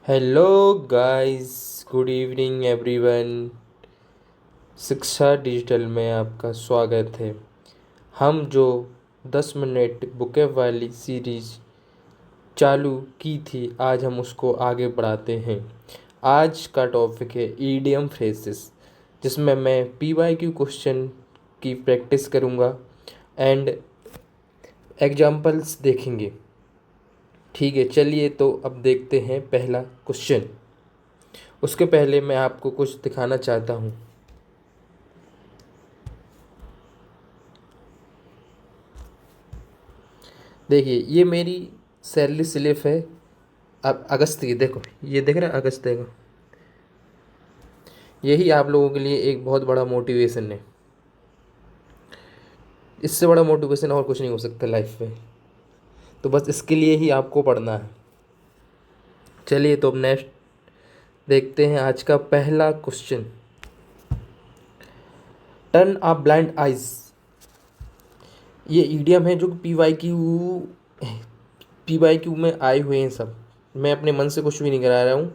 Hello guys, good evening everyone. शिक्षा digital में आपका स्वागत है। हम जो 10 मिनट बुके वाली सीरीज चालू की थी, आज हम उसको आगे बढ़ाते हैं। आज का टॉपिक है ईडियम फ्रेजेस, जिसमें मैं PYQ क्वेश्चन की प्रैक्टिस करूँगा एंड एग्जाम्पल्स देखेंगे। ठीक है, चलिए तो अब देखते हैं पहला क्वेश्चन। उसके पहले मैं आपको कुछ दिखाना चाहता हूँ। देखिए, ये मेरी सैलरी स्लिप है। अब अगस्त की देखो, ये देख रहे हैं अगस्त, देखो। यही आप लोगों के लिए एक बहुत बड़ा मोटिवेशन है। इससे बड़ा मोटिवेशन और कुछ नहीं हो सकता लाइफ में। तो बस इसके लिए ही आपको पढ़ना है। चलिए तो अब नेक्स्ट देखते हैं आज का पहला question. Turn a blind eyes, ये ईडियम है जो पी वाई क्यू में आए हुए हैं सब। मैं अपने मन से कुछ भी नहीं करा रहा हूँ।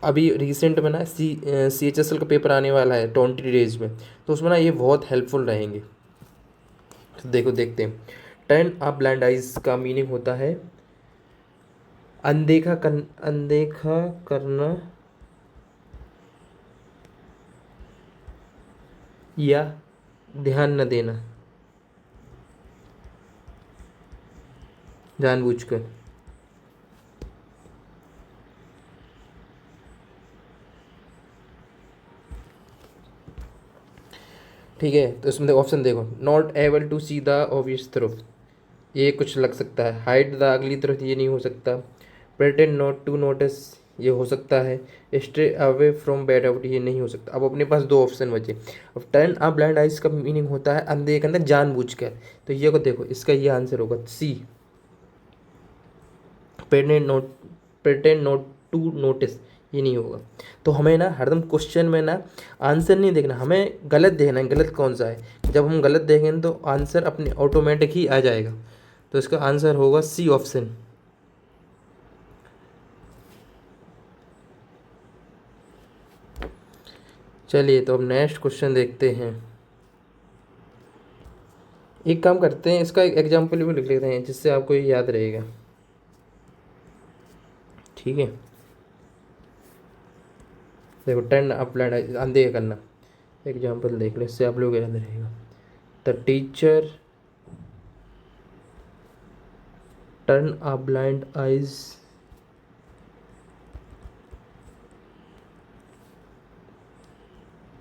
अभी रिसेंट में ना CHSL का पेपर आने वाला है 20 डेज में, तो उसमें ना ये बहुत हेल्पफुल रहेंगे। तो देखो, देखते हैं। टर्न अ ब्लाइंड आइज का मीनिंग होता है अनदेखा करना या ध्यान न देना जानबूझकर। ठीक है, तो इसमें ऑप्शन देखो। Not able to see the obvious truth, ये कुछ लग सकता है। हाइड द अगली ट्रुथ, ये नहीं हो सकता। प्रेटेंड नॉट टू नोटिस, ये हो सकता है। Stay away from bad habit, ये नहीं हो सकता। अब अपने पास दो ऑप्शन बचे। अब टर्न अ ब्लाइंड आइज का मीनिंग होता है अनदेखा करना जानबूझकर। तो ये को देखो, इसका ये आंसर होगा C. Pretend not pretend not to notice, ये नहीं होगा। तो हमें ना हरदम क्वेश्चन में ना आंसर नहीं देखना, हमें गलत देखना है, गलत कौन सा है। जब हम गलत देखेंगे तो आंसर अपने ऑटोमेटिक ही आ जाएगा। तो इसका आंसर होगा सी ऑप्शन। चलिए तो अब नेक्स्ट क्वेश्चन देखते हैं। एक काम करते हैं, इसका एक एग्जाम्पल भी लिख लेते हैं जिससे आपको ये याद रहेगा। ठीक है, देखो। टर्न अपलैंड अनदेखा करना, एग्जाम्पल देख लो, इससे आप लोग याद रहेगा। The teacher turn a blind eyes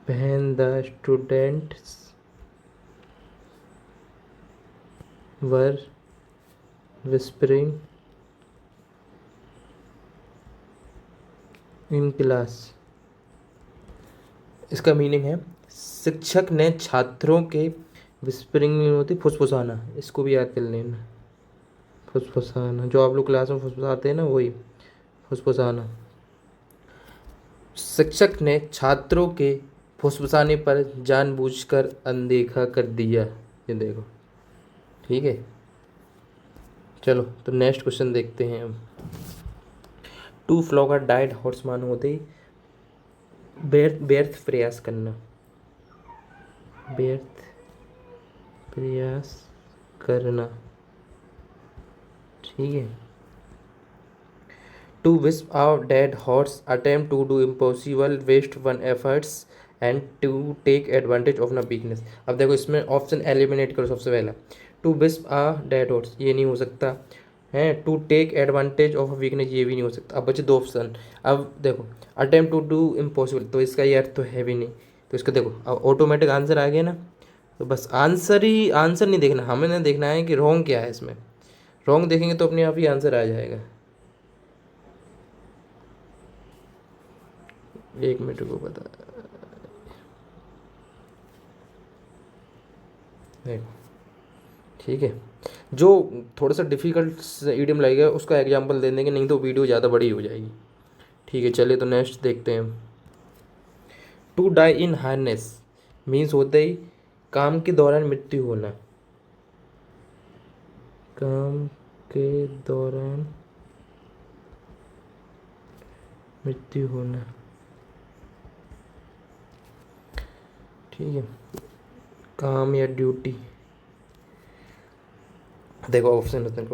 when the students were whispering in class। इसका मीनिंग है शिक्षक ने छात्रों के विस्परिंग नहीं होती, फुसफुसाना, इसको भी याद कर लेना। फुसफुसाना, जो आप लोग क्लास में फुसफुसाते हैं ना, वही फुसफुसाना। शिक्षक ने छात्रों के फुसफुसाने पर जानबूझकर अनदेखा कर दिया, ये देखो। ठीक है, चलो तो नेक्स्ट क्वेश्चन देखते हैं हम। टू फ्लॉगर डाइड हॉर्स मान होते ही व्यर्थ प्रयास करना, व्यर्थ प्रयास करना। ठीक है। To whip our dead horse attempt to do impossible, waste one efforts and to take advantage of न वीकनेस। अब देखो, इसमें ऑप्शन एलिमिनेट करो सबसे पहला। To whip a dead horse, ये नहीं हो सकता है। To take advantage of weakness, ये भी नहीं हो सकता। अब बचे दो ऑप्शन। अब देखो, अटेम्प्ट टू डू इम्पॉसिबल, तो इसका ये अर्थ तो है भी नहीं। तो इसका देखो, अब ऑटोमेटिक आंसर आ गया ना। तो बस आंसर नहीं देखना, हमें ना देखना है कि रॉन्ग क्या है इसमें। रॉन्ग देखेंगे तो अपने आप ही आंसर आ जाएगा। एक मिनट को बता, देखो। ठीक है, जो थोड़ा सा डिफिकल्ट ईडियम लगेगा उसका एग्जांपल दे देंगे, नहीं तो वीडियो ज़्यादा बड़ी हो जाएगी। ठीक है, चलिए तो नेक्स्ट देखते हैं। To die in harness means होता ही काम के दौरान मृत्यु होना। काम के दौरान मृत्यु होना। ठीक है, काम या ड्यूटी। देखो ऑप्शन होते हैं,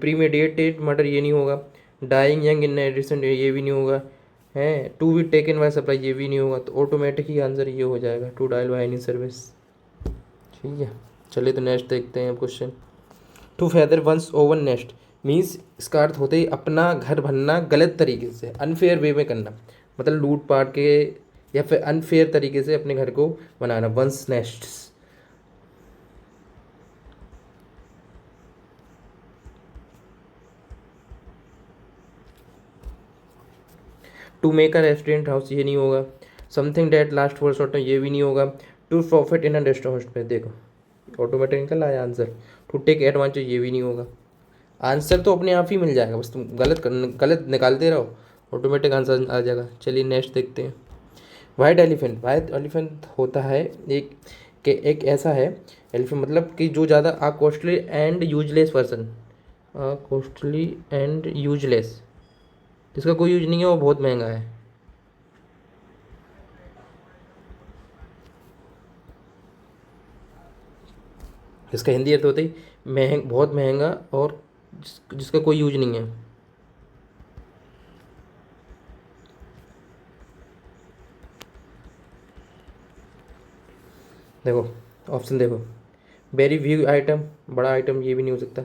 प्रीमेडिएटेड मर्डर ये नहीं होगा, डाइंग यंग इन एडिशन ये भी नहीं होगा, है to be taken by surprise ये भी नहीं होगा, तो ऑटोमेटिक ही आंसर ये हो जाएगा, to dial by any service. ठीक है, चलिए तो नेक्स्ट देखते हैं question. To feather one's own nest means इसका अर्थ होता है अपना घर बनना गलत तरीके से, अनफेयर वे में करना, मतलब लूट पाट के या फिर अनफेयर तरीके से अपने घर को बनाना, one's nest. To make a restaurant house ये नहीं होगा, something that last for short ये भी नहीं होगा, to profit in a restaurant पे देखो ऑटोमेटिक निकल आया आंसर, टू टेक एडवांटेज ये भी नहीं होगा। आंसर तो अपने आप ही मिल जाएगा, बस तुम गलत निकालते रहो, ऑटोमेटिक आंसर आ जाएगा। चलिए नेक्स्ट देखते हैं। वाइट एलिफेंट होता है एक ऐसा है एलिफेंट, मतलब कि जो ज़्यादा costly and useless person, costly and useless, जिसका कोई यूज नहीं है, वो बहुत महंगा है। इसका हिंदी अर्थ होता है बहुत महंगा और जिसका कोई यूज नहीं है। देखो ऑप्शन देखो, वेरी व्यू आइटम बड़ा आइटम ये भी नहीं हो सकता,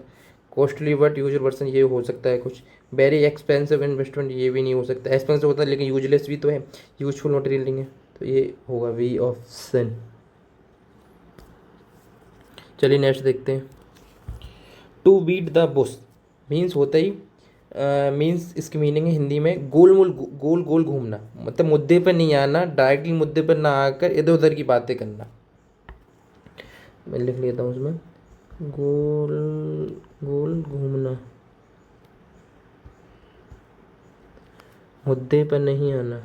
कॉस्टली बट यूजर वर्सन ये हो सकता है कुछ, वेरी एक्सपेंसिव इन्वेस्टमेंट ये भी नहीं हो सकता, एक्सपेंसिव होता है लेकिन यूजलेस भी तो है, यूजफुल मटेरियल नहीं है, तो ये होगा वी ऑप्शन। चलिए नेक्स्ट देखते हैं। To beat the bush means होता ही मीन्स इसकी मीनिंग है हिंदी में गोल गोल घूमना, मतलब मुद्दे पर नहीं आना, डायरेक्टली मुद्दे पर ना आकर इधर उधर की बातें करना। मैं लिख लेता हूँ उसमें, गोल गोल घूमना, मुद्दे पर नहीं आना,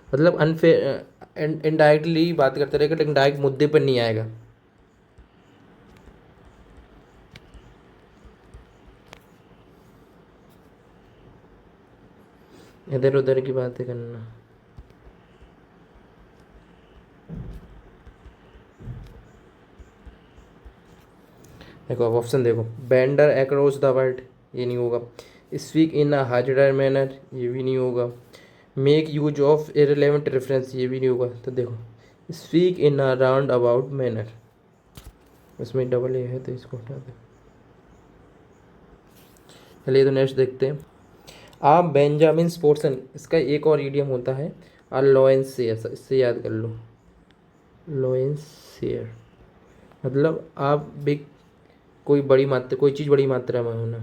मतलब अनफेयर इनडायरेक्टली बात करते रहेगा लेकिन डायरेक्ट मुद्दे पर नहीं आएगा। इधर उधर की बातें करना। देखो अब ऑप्शन देखो, बेंडर अक्रॉस द वर्ल्ड ये नहीं होगा, speak in a harder manner ये भी नहीं होगा, make use of irrelevant reference ये भी नहीं होगा, तो देखो speak in a round about manner, इसमें डबल ए है तो इसको हटा दे। चलिए तो नेक्स्ट देखते हैं। आप बेंजामिन स्पोर्ट्सन इसका एक और ईडियम होता है, आ लॉयंसियर, इससे याद कर लो, लॉयंसियर मतलब आप बिग, कोई चीज़ बड़ी मात्रा में होना।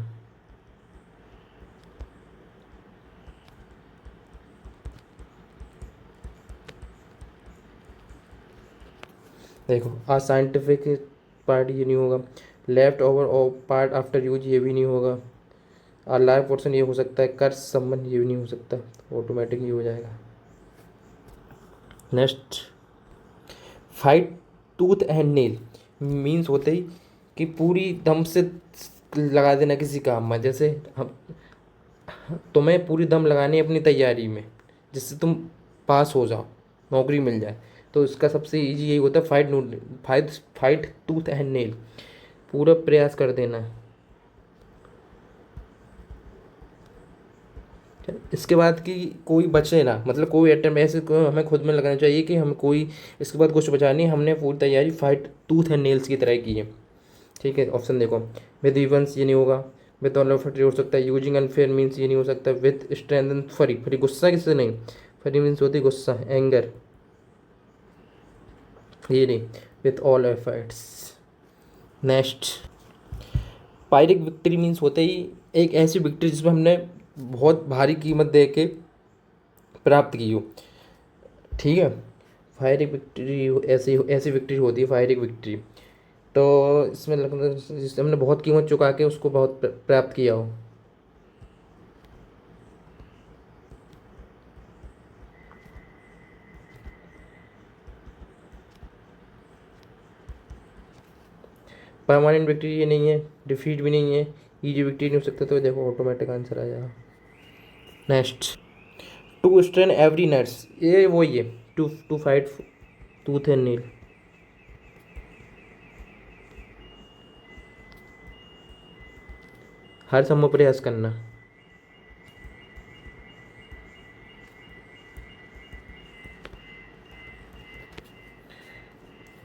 देखो आ साइंटिफिक पार्ट ये नहीं होगा, left over part after use ये भी नहीं होगा, आ लाइव पोर्शन ये हो सकता है, कर्स संबंध ये भी नहीं हो सकता, ऑटोमेटिक ये हो जाएगा। Next, fight tooth and nail means होते ही कि पूरी दम से लगा देना किसी काम में, जैसे हम तुम्हें पूरी दम लगानी है अपनी तैयारी में जिससे तुम पास हो जाओ, नौकरी मिल जाए, तो इसका सबसे इजी यही होता है, फाइट टूथ एंड नेल, पूरा प्रयास कर देना। इसके बाद कि कोई बचे ना, मतलब कोई अटेम्प्ट ऐसे हमें खुद में लगाना चाहिए कि हम कोई इसके बाद कुछ बचा नहीं, हमने पूरी तैयारी फाइट टूथ एंड नेल्स की तरह की है। ठीक है, ऑप्शन देखो, विद इवेंट्स ये नहीं होगा, विद ऑल ऑफ हो सकता है, यूजिंग अनफेयर मीन्स ये नहीं हो सकता, विद स्ट्रेंथ फरी, फरी गुस्सा किससे नहीं, फरी मीन्स होती गुस्सा एंगर, ये नहीं, with all efforts. Next, पायरिक victory means होते ही एक ऐसी विक्ट्री जिसमें हमने बहुत भारी कीमत दे के प्राप्त की हो। ठीक है, फायरिक विक्ट्री ऐसी ऐसी विक्ट्री होती है फायरिक विक्ट्री, तो इसमें लगता जिससे हमने बहुत कीमत चुका के उसको बहुत प्राप्त किया हो। परमानेंट विक्ट्री ये नहीं है, डिफीट भी नहीं है, ईजी विक्ट्री नहीं हो सकता, तो देखो ऑटोमेटिक आंसर आ जाएगा। Next, to strain every nuts, ये वही है, to to fight tooth and nail. हर संभव प्रयास करना।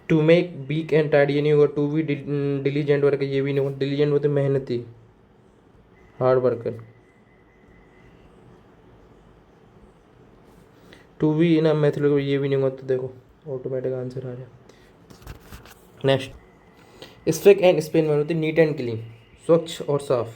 To make beak and tide, ये नहीं होगा। टू बी डिलीजेंट वर्क, ये भी नहीं होगा। डिलीजेंट होते मेहनती, हार्ड वर्कर। टू बी ना मैथड, ये भी नहीं होगा। तो देखो ऑटोमेटिक आंसर आ जाए। नेक्स्ट, स्पेक एंड स्पेन में होती नीट एंड क्लीन, स्वच्छ और साफ।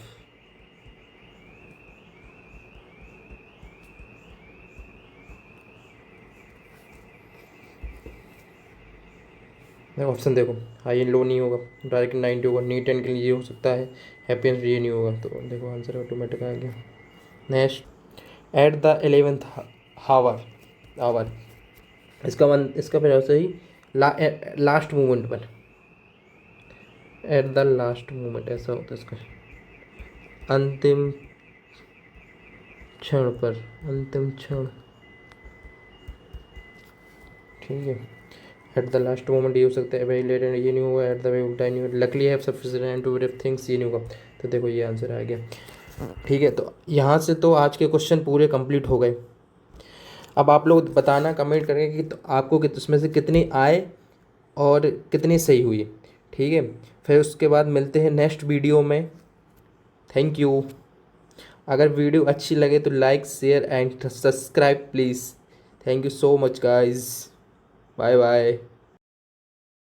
ऑप्शन देखो, हाई एंड लो नहीं होगा, डायरेक्ट 90 होगा, नीट एंड क्लीन ये हो सकता है, हैप्पी एंड ये नहीं होगा। तो देखो आंसर ऑटोमेटिक आ गया। Next, at the 11th hour hour, इसका फिर ऐसे ही लास्ट मोमेंट पर, एट द लास्ट मोमेंट ऐसा होता है इसका, अंतिम क्षण पर, अंतिम क्षण, ठीक है। एट द लास्ट मोमेंट ये हो सकता है, वेरी लेट ये नहीं होगा। एट द वे उल्टा नहीं होगा। Luckily have sufficient to brief things, ये नहीं होगा। तो देखो ये आंसर आ गया। ठीक है, तो यहाँ से तो आज के क्वेश्चन पूरे कंप्लीट हो गए। अब आप लोग बताना कमेंट करके कि तो आपको इसमें से कितनी आए और कितनी सही हुई। ठीक है, फिर उसके बाद मिलते हैं नेक्स्ट वीडियो में। Thank you. अगर वीडियो अच्छी लगे तो like share and subscribe please. Thank you so much guys, bye bye.